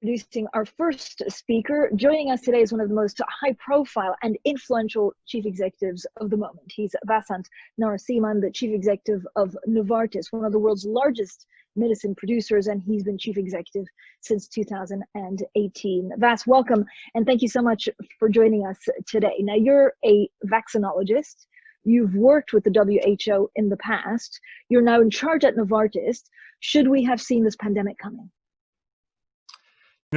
introducing our first speaker. Joining us today is one of the most high-profile and influential chief executives of the moment. He's Vasant Narasimhan, the chief executive of Novartis, one of the world's largest medicine producers, and he's been chief executive since 2018. Vas, welcome, and thank you so much for joining us today. Now, you're a vaccinologist. You've worked with the WHO in the past. You're now in charge at Novartis. Should we have seen this pandemic coming?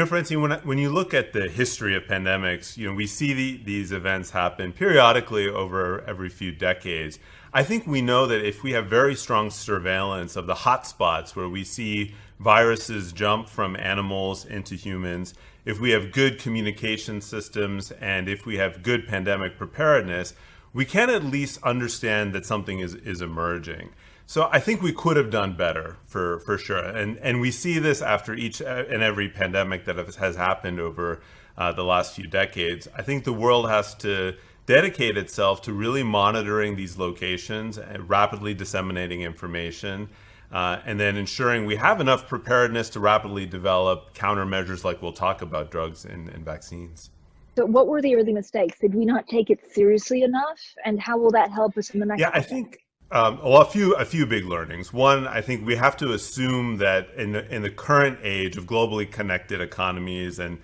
Francine, when you look at the history of pandemics, we see these events happen periodically over every few decades. I think we know that if we have very strong surveillance of the hotspots where we see viruses jump from animals into humans, if we have good communication systems, and if we have good pandemic preparedness, we can at least understand that something is emerging. So I think we could have done better for sure. And we see this after each and every pandemic that has happened over the last few decades. I think the world has to dedicate itself to really monitoring these locations and rapidly disseminating information, and then ensuring we have enough preparedness to rapidly develop countermeasures like we'll talk about, drugs and vaccines. So what were the early mistakes? Did we not take it seriously enough? And how will that help us in the next I think a few big learnings. One, I think we have to assume that in the current age of globally connected economies and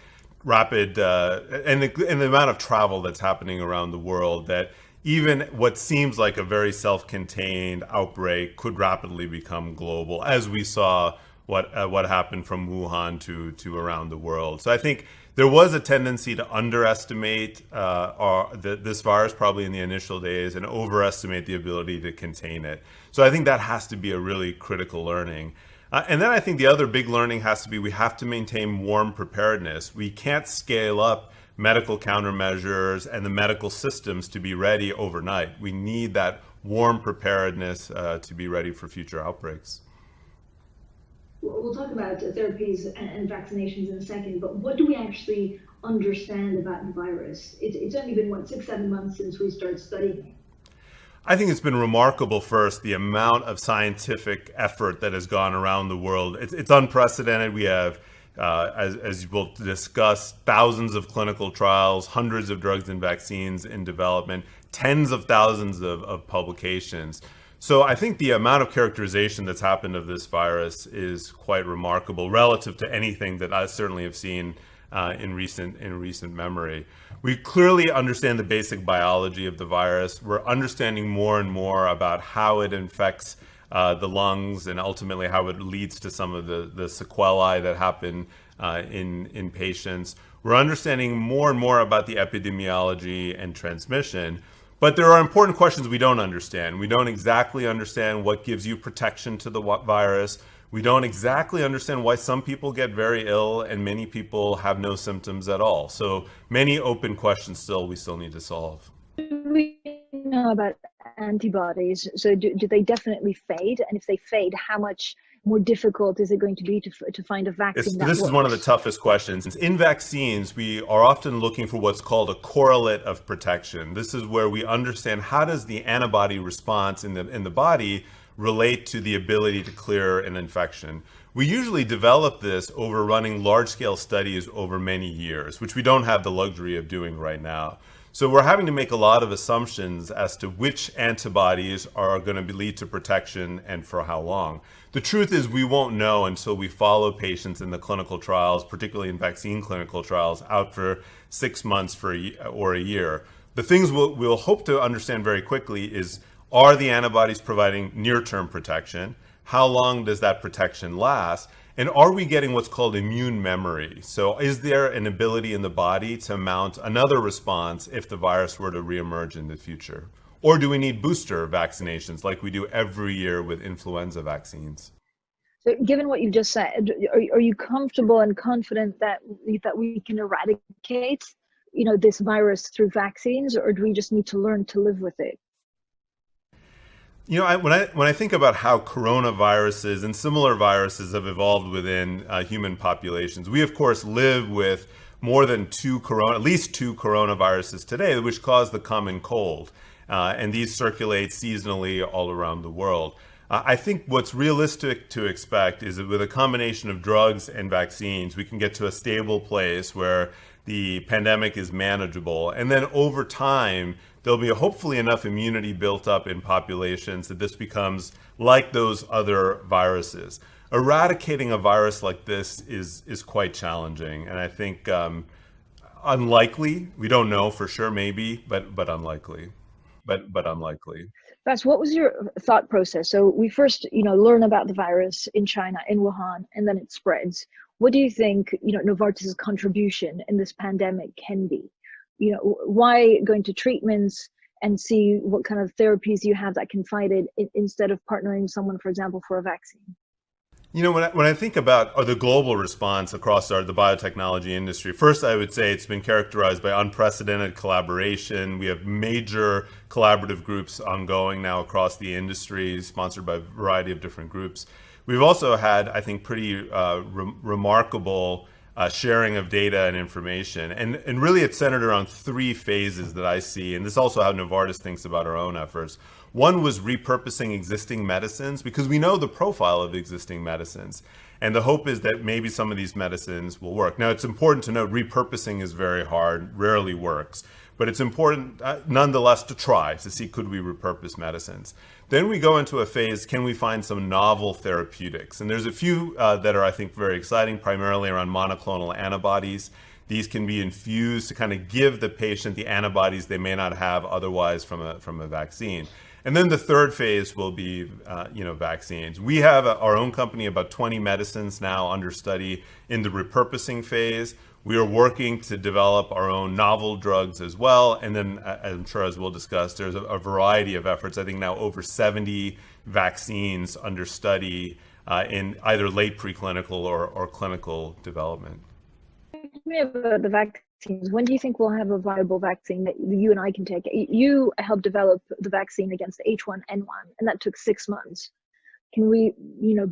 rapid and the amount of travel that's happening around the world, that even what seems like a very self-contained outbreak could rapidly become global, as we saw what happened from Wuhan to around the world. So I think there was a tendency to underestimate this virus probably in the initial days and overestimate the ability to contain it. So I think that has to be a really critical learning. And then I think the other big learning has to be we have to maintain warm preparedness. We can't scale up medical countermeasures and the medical systems to be ready overnight. We need that warm preparedness to be ready for future outbreaks. We'll talk about therapies and vaccinations in a second, but what do we actually understand about the virus? It's only been, 6-7 months since we started studying it. I think it's been remarkable, first, the amount of scientific effort that has gone around the world. It's unprecedented. We have, as we'll discuss, thousands of clinical trials, hundreds of drugs and vaccines in development, tens of thousands of publications. So I think the amount of characterization that's happened of this virus is quite remarkable relative to anything that I certainly have seen in recent memory. We clearly understand the basic biology of the virus. We're understanding more and more about how it infects the lungs and ultimately how it leads to some of the sequelae that happen in patients. We're understanding more and more about the epidemiology and transmission. But there are important questions we don't understand. We don't exactly understand what gives you protection to the virus. We don't exactly understand why some people get very ill and many people have no symptoms at all. So many open questions we still need to solve. Do we know about antibodies? So do they definitely fade? And if they fade, how much more difficult is it going to be to find a vaccine that This works? is one of the toughest questions. In vaccines, we are often looking for what's called a correlate of protection. This is where we understand how does the antibody response in the body relate to the ability to clear an infection. We usually develop this over running large-scale studies over many years, which we don't have the luxury of doing right now. So we're having to make a lot of assumptions as to which antibodies are going to lead to protection and for how long. The truth is we won't know until we follow patients in the clinical trials, particularly in vaccine clinical trials, out for 6 months or a year. The things we'll hope to understand very quickly is, are the antibodies providing near-term protection? How long does that protection last? And are we getting what's called immune memory? So is there an ability in the body to mount another response if the virus were to reemerge in the future? Or do we need booster vaccinations like we do every year with influenza vaccines? So given what you just said, are you comfortable and confident that we can eradicate, this virus through vaccines, or do we just need to learn to live with it? When I think about how coronaviruses and similar viruses have evolved within human populations, we of course live with more than at least two coronaviruses today, which cause the common cold, and these circulate seasonally all around the world. I think what's realistic to expect is that with a combination of drugs and vaccines, we can get to a stable place where the pandemic is manageable. And then over time, there'll be hopefully enough immunity built up in populations that this becomes like those other viruses. Eradicating a virus like this is quite challenging. And I think unlikely. We don't know for sure, maybe, but unlikely. But unlikely. Bas, what was your thought process? So we first, learn about the virus in China, in Wuhan, and then it spreads. What do you think, Novartis's contribution in this pandemic can be? Why going to treatments and see what kind of therapies you have that can fight it instead of partnering someone, for example, for a vaccine? When I think about the global response across the biotechnology industry, first I would say it's been characterized by unprecedented collaboration. We have major collaborative groups ongoing now across the industry, sponsored by a variety of different groups. We've also had, I think, pretty remarkable sharing of data and information. And really it's centered around three phases that I see, and this is also how Novartis thinks about our own efforts. One was repurposing existing medicines, because we know the profile of existing medicines. And the hope is that maybe some of these medicines will work. Now, it's important to note repurposing is very hard, rarely works. But it's important nonetheless to try to see, could we repurpose medicines? Then we go into a phase, can we find some novel therapeutics? And there's a few that are, I think, very exciting, primarily around monoclonal antibodies. These can be infused to kind of give the patient the antibodies they may not have otherwise from a vaccine. And then the third phase will be, vaccines. We have our own company, about 20 medicines now under study in the repurposing phase. We are working to develop our own novel drugs as well. And then, I'm sure as we'll discuss, there's a variety of efforts. I think now over 70 vaccines under study in either late preclinical or clinical development. The vaccines. When do you think we'll have a viable vaccine that you and I can take? You helped develop the vaccine against H1N1, and that took 6 months. Can we,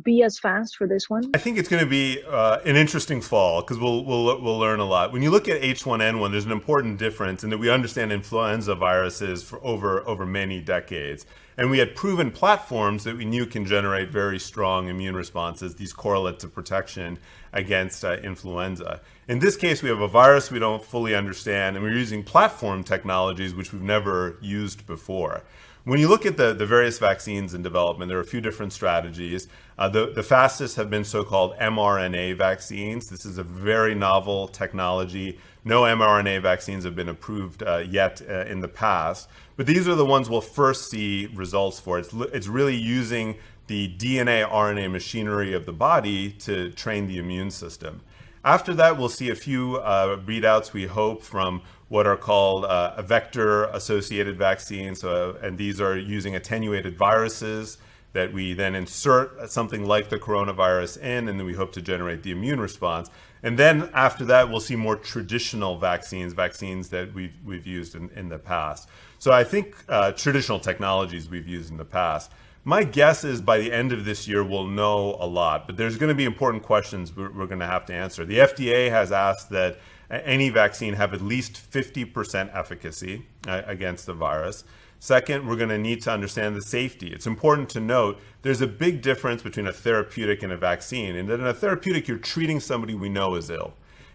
be as fast for this one? I think it's going to be an interesting fall, because we'll learn a lot. When you look at H1N1, there's an important difference in that we understand influenza viruses for over many decades, and we had proven platforms that we knew can generate very strong immune responses. These correlate to protection against influenza. In this case, we have a virus we don't fully understand, and we're using platform technologies which we've never used before. When you look at the various vaccines in development, there are a few different strategies. The fastest have been so-called mRNA vaccines. This is a very novel technology. No mRNA vaccines have been approved yet in the past, but these are the ones we'll first see results for. It's really using the DNA RNA machinery of the body to train the immune system. After that, we'll see a few readouts, we hope, from what are called vector-associated vaccines, and these are using attenuated viruses that we then insert something like the coronavirus in, and then we hope to generate the immune response. And then after that, we'll see more traditional vaccines that we've used in the past. So I think traditional technologies we've used in the past. My guess is by the end of this year, we'll know a lot, but there's going to be important questions we're going to have to answer. The FDA has asked that any vaccine have at least 50% efficacy against the virus. Second, we're going to need to understand the safety. It's important to note there's a big difference between a therapeutic and a vaccine, and that in a therapeutic, you're treating somebody we know is ill.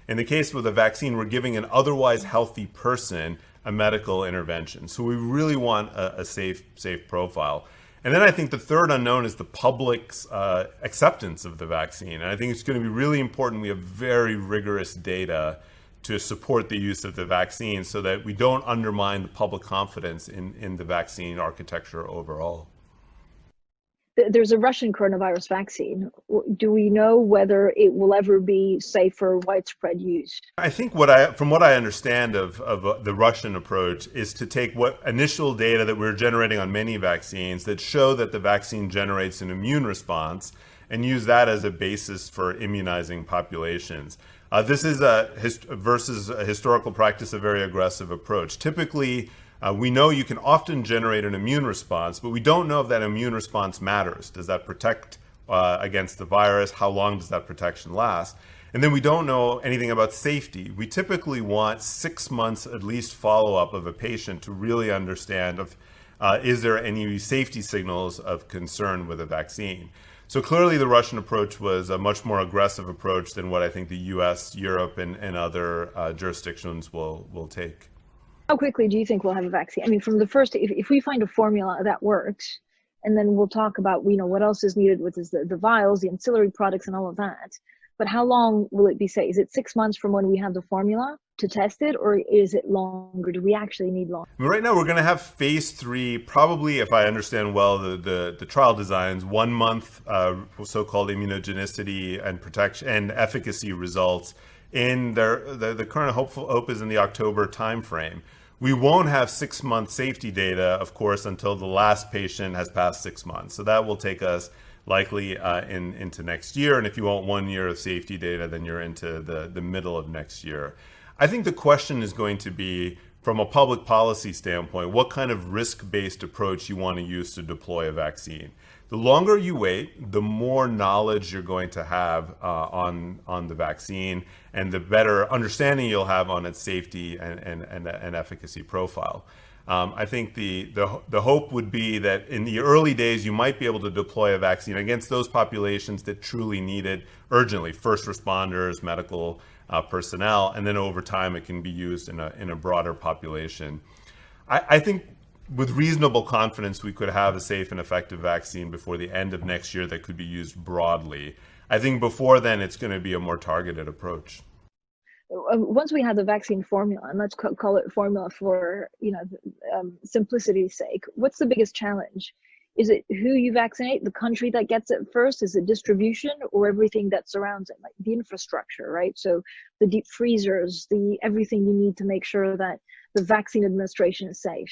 In the case with a vaccine, we're giving an otherwise healthy person a medical intervention. So we really want a safe profile. And then I think the third unknown is the public's acceptance of the vaccine. And I think it's going to be really important we have very rigorous data to support the use of the vaccine so that we don't undermine the public confidence in the vaccine architecture overall. There's a Russian coronavirus vaccine. Do we know whether it will ever be safe for widespread use? I think from what I understand of the Russian approach is to take what initial data that we're generating on many vaccines that show that the vaccine generates an immune response and use that as a basis for immunizing populations. This is versus a historical practice, a very aggressive approach. Typically, we know you can often generate an immune response, but we don't know if that immune response matters. Does that protect against the virus? How long does that protection last? And then we don't know anything about safety. We typically want 6 months at least follow-up of a patient to really understand is there any safety signals of concern with a vaccine? So clearly the Russian approach was a much more aggressive approach than what I think the US, Europe, and other jurisdictions will take. How quickly do you think we'll have a vaccine? I mean, from the first, if we find a formula that works, and then we'll talk about, what else is needed, which is the vials, the ancillary products, and all of that. But how long will it be safe? Is it 6 months from when we have the formula to test it, or is it longer? Do we actually need longer? Right now, we're going to have phase 3, probably, if I understand well, the trial designs, 1 month so-called immunogenicity and protection and efficacy results. In the current hope is in the October timeframe. We won't have 6 month safety data, of course, until the last patient has passed 6 months. So that will take us likely into next year. And if you want 1 year of safety data, then you're into the middle of next year. I think the question is going to be, from a public policy standpoint, what kind of risk-based approach you want to use to deploy a vaccine. The longer you wait, the more knowledge you're going to have on the vaccine, and the better understanding you'll have on its safety and efficacy profile. I think the hope would be that in the early days, you might be able to deploy a vaccine against those populations that truly need it urgently, first responders, medical personnel, and then over time it can be used in a broader population. I think with reasonable confidence, we could have a safe and effective vaccine before the end of next year that could be used broadly. I think before then, it's going to be a more targeted approach. Once we have the vaccine formula, and let's call it formula for simplicity's sake, what's the biggest challenge? Is it who you vaccinate, the country that gets it first? Is it distribution, or everything that surrounds it, like the infrastructure, right? So the deep freezers, everything you need to make sure that the vaccine administration is safe.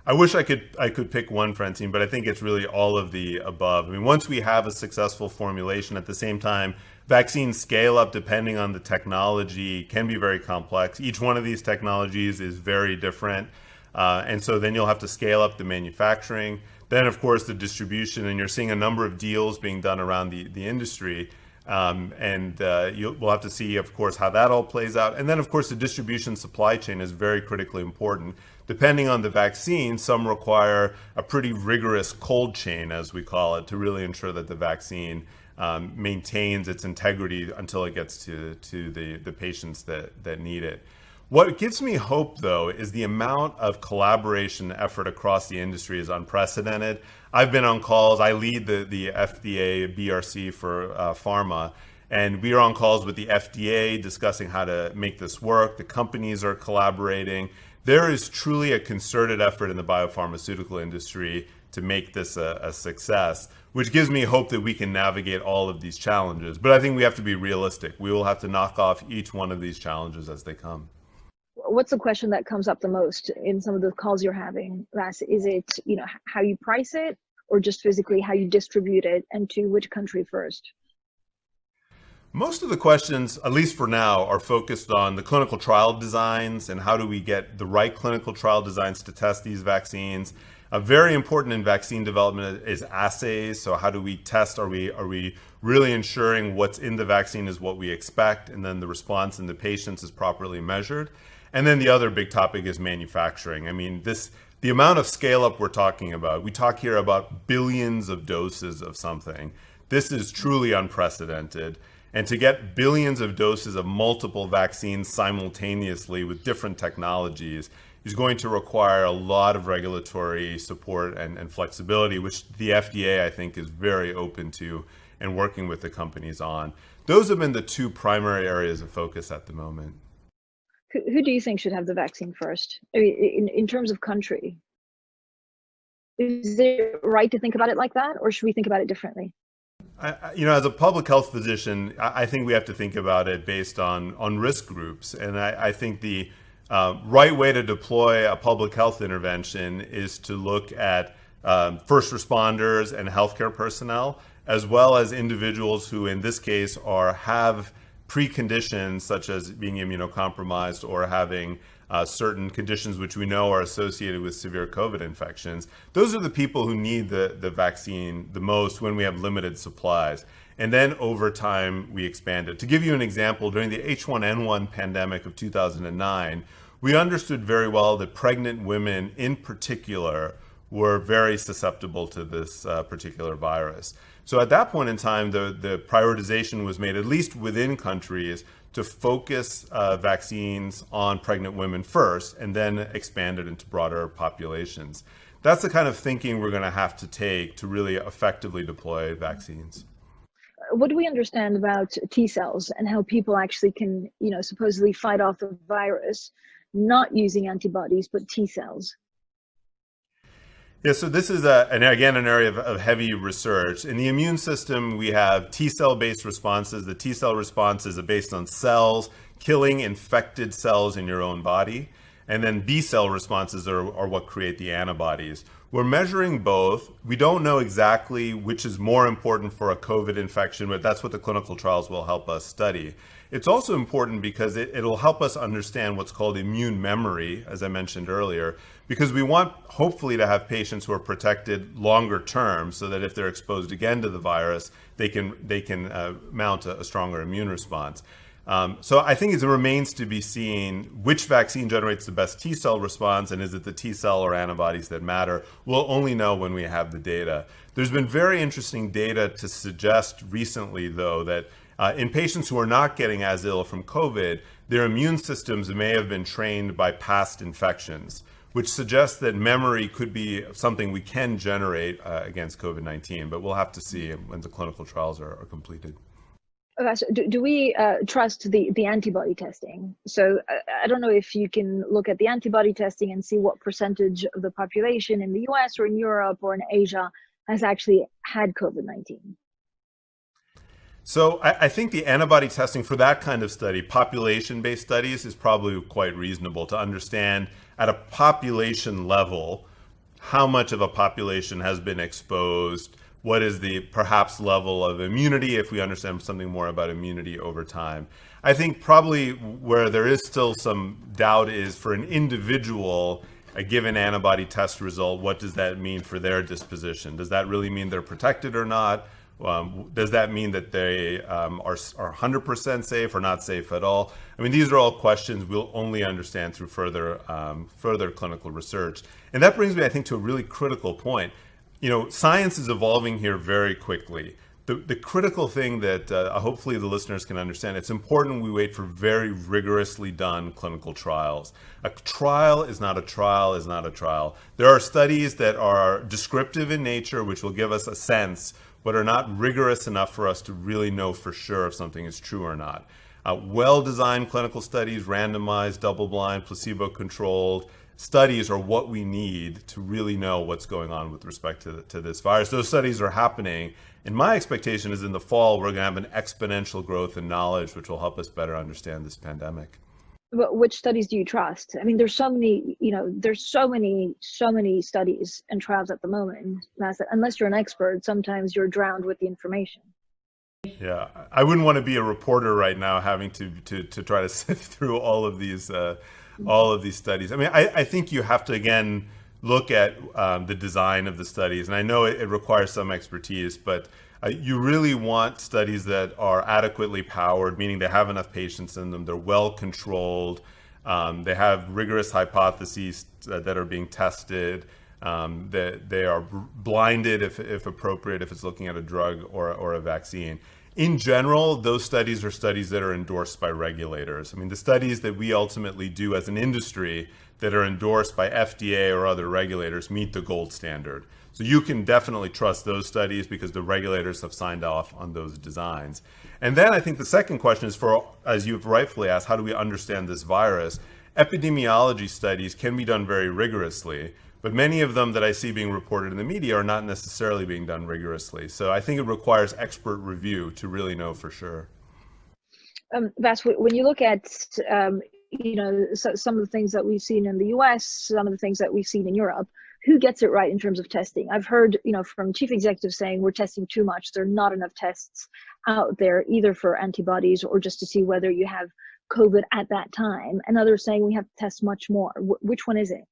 I wish I could pick one, Francine, but I think it's really all of the above. I mean, once we have a successful formulation, at the same time, vaccines scale up depending on the technology, can be very complex. Each one of these technologies is very different. And so then you'll have to scale up the manufacturing. Then, of course, the distribution, and you're seeing a number of deals being done around the industry. We'll have to see, of course, how that all plays out. And then, of course, the distribution supply chain is very critically important. Depending on the vaccine, some require a pretty rigorous cold chain, as we call it, to really ensure that the vaccine maintains its integrity until it gets to the patients that need it. What gives me hope, though, is the amount of collaboration effort across the industry is unprecedented. I've been on calls. I lead the FDA BRC for pharma, and we are on calls with the FDA discussing how to make this work. The companies are collaborating. There is truly a concerted effort in the biopharmaceutical industry to make this a success, which gives me hope that we can navigate all of these challenges. But I think we have to be realistic. We will have to knock off each one of these challenges as they come. What's the question that comes up the most in some of the calls you're having, Vas? Is it, how you price it, or just physically how you distribute it, and to which country first? Most of the questions, at least for now, are focused on the clinical trial designs and how do we get the right clinical trial designs to test these vaccines. Very important in vaccine development is assays. So how do we test? Are we really ensuring what's in the vaccine is what we expect, and then the response in the patients is properly measured? And then the other big topic is manufacturing. I mean, the amount of scale up we're talking about, we talk here about billions of doses of something. This is truly unprecedented. And to get billions of doses of multiple vaccines simultaneously with different technologies is going to require a lot of regulatory support and flexibility, which the FDA, I think, is very open to and working with the companies on. Those have been the two primary areas of focus at the moment. Who do you think should have the vaccine first? I mean, in terms of country, is it right to think about it like that, or should we think about it differently? As a public health physician, I think we have to think about it based on risk groups. And I think the right way to deploy a public health intervention is to look at first responders and healthcare personnel, as well as individuals who, in this case, have preconditions such as being immunocompromised or having certain conditions which we know are associated with severe COVID infections. Those are the people who need the vaccine the most when we have limited supplies. And then over time, we expand it. To give you an example, during the H1N1 pandemic of 2009, we understood very well that pregnant women in particular were very susceptible to this particular virus. So at that point in time, the prioritization was made, at least within countries, to focus vaccines on pregnant women first and then expand it into broader populations. That's the kind of thinking we're going to have to take to really effectively deploy vaccines. What do we understand about T cells and how people actually can, supposedly fight off the virus, not using antibodies, but T cells? Yeah, so this is, an area of heavy research. In the immune system, we have T-cell-based responses. The T-cell responses are based on cells, killing infected cells in your own body. And then B-cell responses are what create the antibodies. We're measuring both. We don't know exactly which is more important for a COVID infection, but that's what the clinical trials will help us study. It's also important because it'll help us understand what's called immune memory, as I mentioned earlier, because we want hopefully to have patients who are protected longer term so that if they're exposed again to the virus, they can mount a stronger immune response. So I think it remains to be seen which vaccine generates the best T cell response, and is it the T cell or antibodies that matter? We'll only know when we have the data. There's been very interesting data to suggest recently, though, that in patients who are not getting as ill from COVID, their immune systems may have been trained by past infections, which suggests that memory could be something we can generate against COVID-19, but we'll have to see when the clinical trials are completed. Okay, so do we trust the antibody testing? So I don't know if you can look at the antibody testing and see what percentage of the population in the US or in Europe or in Asia has actually had COVID-19. So I think the antibody testing for that kind of study, population-based studies, is probably quite reasonable to understand at a population level how much of a population has been exposed, what is the perhaps level of immunity if we understand something more about immunity over time. I think probably where there is still some doubt is for an individual, a given antibody test result, what does that mean for their disposition? Does that really mean they're protected or not? Does that mean that they are 100% safe or not safe at all? I mean, these are all questions we'll only understand through further clinical research. And that brings me, I think, to a really critical point. Science is evolving here very quickly. The critical thing that hopefully the listeners can understand, it's important we wait for very rigorously done clinical trials. A trial is not a trial is not a trial. There are studies that are descriptive in nature, which will give us a sense, but are not rigorous enough for us to really know for sure if something is true or not. Well-designed clinical studies, randomized, double-blind, placebo-controlled studies are what we need to really know what's going on with respect to this virus. Those studies are happening, and my expectation is in the fall we're going to have an exponential growth in knowledge, which will help us better understand this pandemic. But which studies do you trust? I mean, there's so many studies and trials at the moment. Unless you're an expert, sometimes you're drowned with the information. Yeah, I wouldn't want to be a reporter right now, having to try to sift through all of these studies. I mean, I think you have to again look at the design of the studies, and I know it requires some expertise, but you really want studies that are adequately powered, meaning they have enough patients in them, they're well controlled, they have rigorous hypotheses that are being tested, that they are blinded if appropriate, if it's looking at a drug or a vaccine. In general, those studies are studies that are endorsed by regulators. I mean, the studies that we ultimately do as an industry that are endorsed by FDA or other regulators meet the gold standard. So you can definitely trust those studies because the regulators have signed off on those designs. And then I think the second question is, as you've rightfully asked, how do we understand this virus? Epidemiology studies can be done very rigorously, but many of them that I see being reported in the media are not necessarily being done rigorously. So I think it requires expert review to really know for sure. Vas, when you look at some of the things that we've seen in the US, some of the things that we've seen in Europe, who gets it right in terms of testing? I've heard, from chief executives saying we're testing too much. There are not enough tests out there, either for antibodies or just to see whether you have COVID at that time. And others saying we have to test much more. Which one is it?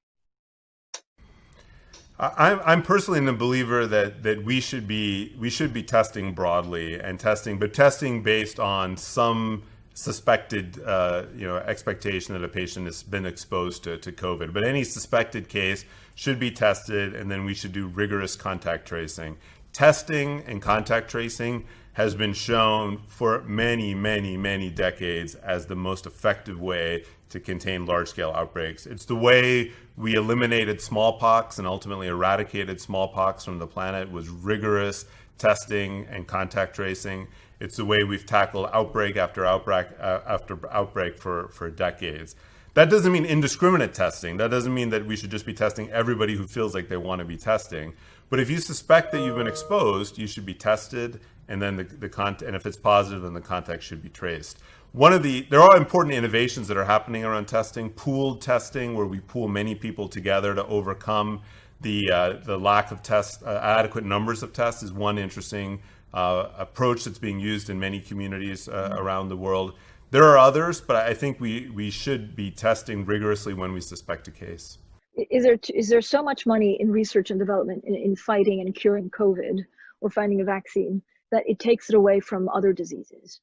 I'm personally a believer that we should be testing broadly and testing based on some suspected, expectation that a patient has been exposed to COVID. But any suspected case should be tested, and then we should do rigorous contact tracing. Testing and contact tracing has been shown for many, many, many decades as the most effective way to contain large-scale outbreaks. It's the way we eliminated smallpox and ultimately eradicated smallpox from the planet, was rigorous testing and contact tracing. It's the way we've tackled outbreak after outbreak for decades. That doesn't mean indiscriminate testing. That doesn't mean that we should just be testing everybody who feels like they want to be testing. But if you suspect that you've been exposed, you should be tested, and then and if it's positive, then the contact should be traced. There are important innovations that are happening around testing. Pooled testing, where we pool many people together to overcome the lack of adequate numbers of tests, is one interesting approach that's being used in many communities around the world. There are others, but I think we should be testing rigorously when we suspect a case. Is there so much money in research and development in fighting and curing COVID or finding a vaccine that it takes it away from other diseases?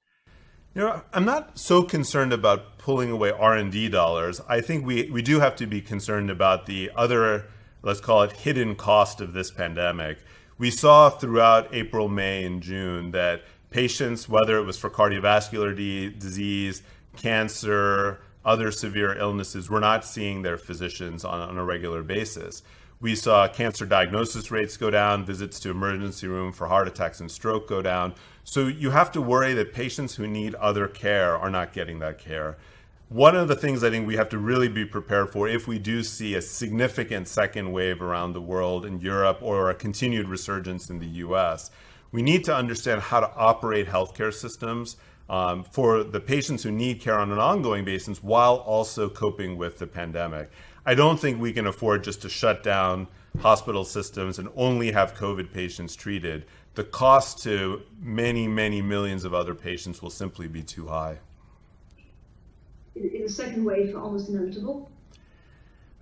I'm not so concerned about pulling away R&D dollars. I think we do have to be concerned about the other, let's call it, hidden cost of this pandemic. We saw throughout April, May, and June that patients, whether it was for cardiovascular disease, cancer, other severe illnesses, were not seeing their physicians on a regular basis. We saw cancer diagnosis rates go down, visits to emergency room for heart attacks and stroke go down. So you have to worry that patients who need other care are not getting that care. One of the things I think we have to really be prepared for, if we do see a significant second wave around the world, in Europe, or a continued resurgence in the US, we need to understand how to operate healthcare systems for the patients who need care on an ongoing basis while also coping with the pandemic. I don't think we can afford just to shut down hospital systems and only have COVID patients treated. The cost to many, many millions of other patients will simply be too high. In the second wave, almost inevitable?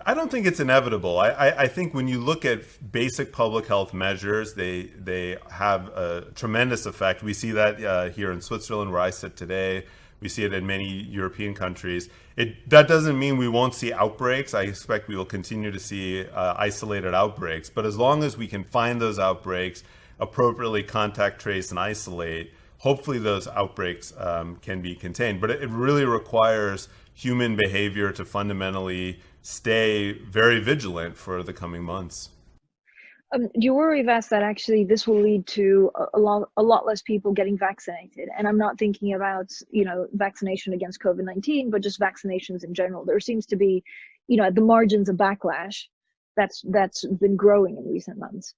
I don't think it's inevitable. I think when you look at basic public health measures, they have a tremendous effect. We see that here in Switzerland, where I sit today. We see it in many European countries. That doesn't mean we won't see outbreaks. I expect we will continue to see isolated outbreaks. But as long as we can find those outbreaks, appropriately contact trace and isolate, hopefully those outbreaks can be contained. But it really requires human behavior to fundamentally stay very vigilant for the coming months. Do you worry, Vas, that actually this will lead to a lot less people getting vaccinated? And I'm not thinking about, vaccination against COVID-19, but just vaccinations in general. There seems to be, at the margins, a backlash that's been growing in recent months.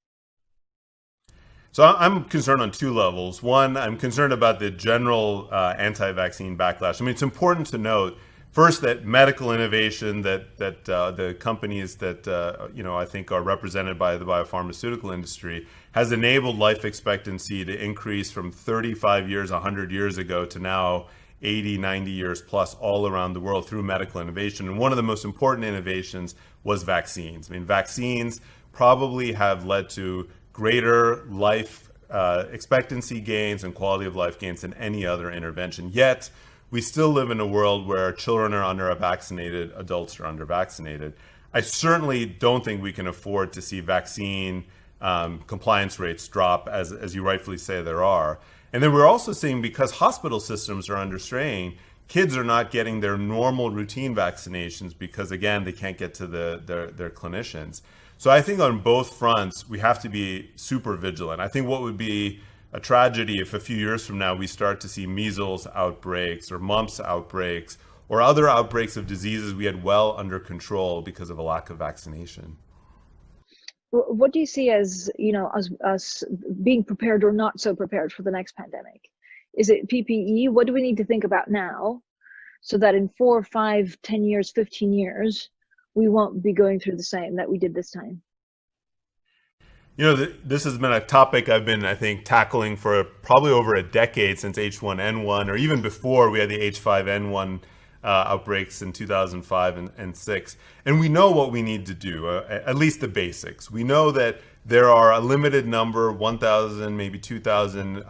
So I'm concerned on two levels. One, I'm concerned about the general anti-vaccine backlash. I mean, it's important to note, first, that medical innovation, that the companies that I think are represented by the biopharmaceutical industry, has enabled life expectancy to increase from 35 years, 100 years ago, to now 80, 90 years plus all around the world through medical innovation. And one of the most important innovations was vaccines. I mean, vaccines probably have led to greater life expectancy gains and quality of life gains than any other intervention. Yet, we still live in a world where children are under-vaccinated, adults are under-vaccinated. I certainly don't think we can afford to see vaccine compliance rates drop, as you rightfully say there are. And then we're also seeing, because hospital systems are under strain, kids are not getting their normal routine vaccinations because, again, they can't get to their clinicians. So I think on both fronts, we have to be super vigilant. I think what would be a tragedy if a few years from now we start to see measles outbreaks or mumps outbreaks or other outbreaks of diseases we had well under control because of a lack of vaccination. What do you see as, us being prepared or not so prepared for the next pandemic? Is it PPE? What do we need to think about now so that in 4, 5, 10 years, 15 years, we won't be going through the same that we did this time? This has been a topic I've been, I think, tackling for probably over a decade, since H1N1, or even before we had the H5N1 outbreaks in 2005 and 6. And we know what we need to do, at least the basics. We know that there are a limited number, 1,000, maybe 2,000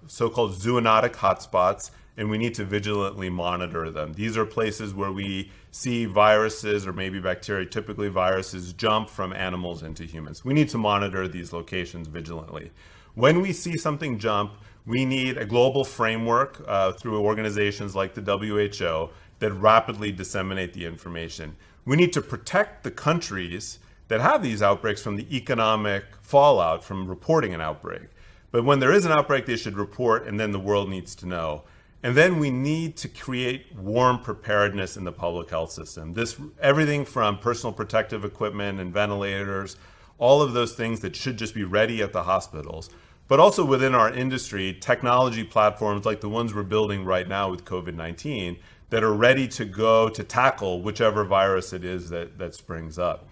so-called zoonotic hotspots and we need to vigilantly monitor them. These are places where we see viruses or maybe bacteria, typically viruses, jump from animals into humans. We need to monitor these locations vigilantly. When we see something jump, we need a global framework through organizations like the WHO that rapidly disseminate the information. We need to protect the countries that have these outbreaks from the economic fallout from reporting an outbreak. But when there is an outbreak, they should report, and then the world needs to know. And then we need to create warm preparedness in the public health system. Everything from personal protective equipment and ventilators, all of those things that should just be ready at the hospitals. But also within our industry, technology platforms like the ones we're building right now with COVID-19 that are ready to go to tackle whichever virus it is that springs up.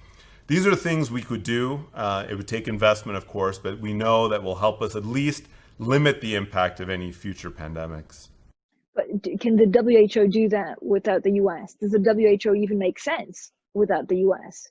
These are things we could do. It would take investment, of course, but we know that will help us at least limit the impact of any future pandemics. But can the WHO do that without the US? Does the WHO even make sense without the US?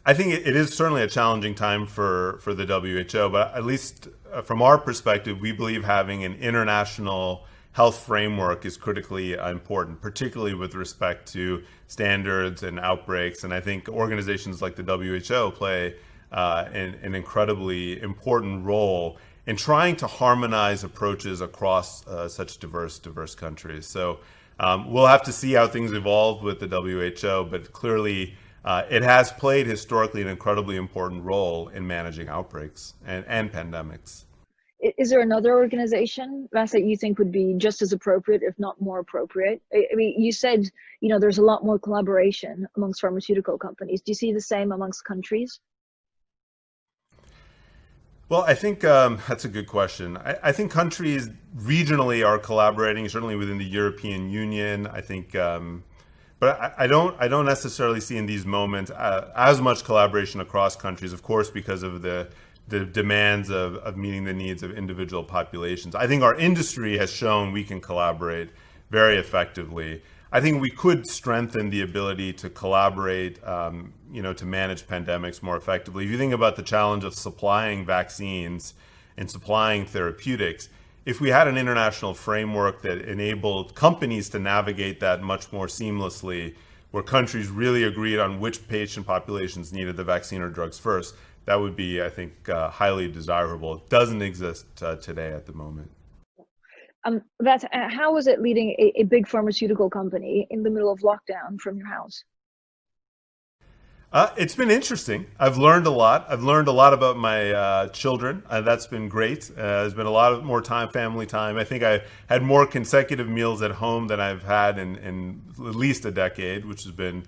I think it is certainly a challenging time for the WHO, but at least from our perspective, we believe having an international health framework is critically important, particularly with respect to standards and outbreaks. And I think organizations like the WHO play an incredibly important role in trying to harmonize approaches across such diverse countries. So we'll have to see how things evolve with the WHO, but clearly it has played historically an incredibly important role in managing outbreaks and pandemics. Is there another organization, Vas, that you think would be just as appropriate, if not more appropriate? I mean, you said, there's a lot more collaboration amongst pharmaceutical companies. Do you see the same amongst countries? Well, I think that's a good question. I think countries regionally are collaborating, certainly within the European Union. I think, but I don't necessarily see in these moments as much collaboration across countries, of course, because of the demands of meeting the needs of individual populations. I think our industry has shown we can collaborate very effectively. I think we could strengthen the ability to collaborate, to manage pandemics more effectively. If you think about the challenge of supplying vaccines and supplying therapeutics, if we had an international framework that enabled companies to navigate that much more seamlessly, where countries really agreed on which patient populations needed the vaccine or drugs first, that would be, I think, highly desirable. It doesn't exist today at the moment. How was it leading a big pharmaceutical company in the middle of lockdown from your house? It's been interesting. I've learned a lot. I've learned a lot about my children. That's been great. There's been a lot more time, family time. I think I had more consecutive meals at home than I've had in at least a decade, which has been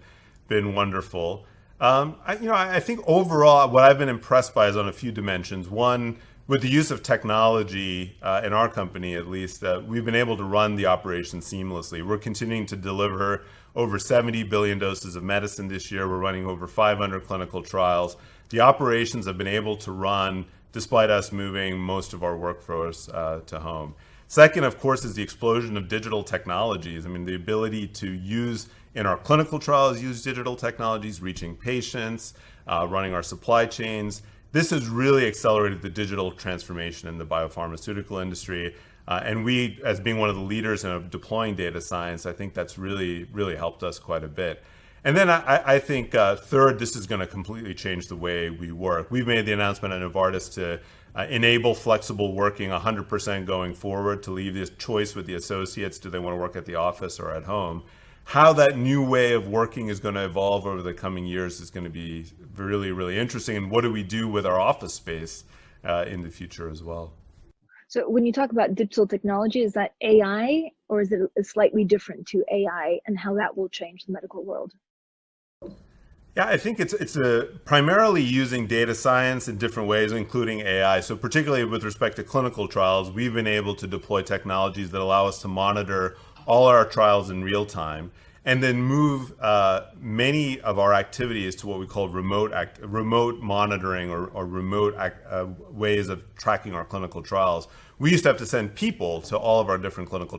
wonderful. I think overall, what I've been impressed by is on a few dimensions. One, with the use of technology in our company, at least, we've been able to run the operation seamlessly. We're continuing to deliver over 70 billion doses of medicine this year. We're running over 500 clinical trials. The operations have been able to run despite us moving most of our workforce to home. Second, of course, is the explosion of digital technologies. I mean, the ability to use in our clinical trials, use digital technologies, reaching patients, running our supply chains. This has really accelerated the digital transformation in the biopharmaceutical industry. And we, as being one of the leaders in deploying data science, I think that's really helped us quite a bit. And then I think third, this is going to completely change the way we work. We've made the announcement at Novartis to enable flexible working 100% going forward, to leave this choice with the associates. Do they want to work at the office or at home? How that new way of working is going to evolve over the coming years is going to be really interesting. And what do we do with our office space in the future as well? So when you talk about digital technology, is that AI, or is it slightly different to AI, and how that will change the medical world? Yeah, I think it's primarily using data science in different ways, including AI. So particularly with respect to clinical trials, we've been able to deploy technologies that allow us to monitor all our trials in real time, and then move many of our activities to what we call remote monitoring or remote ways of tracking our clinical trials. We used to have to send people to all of our different clinical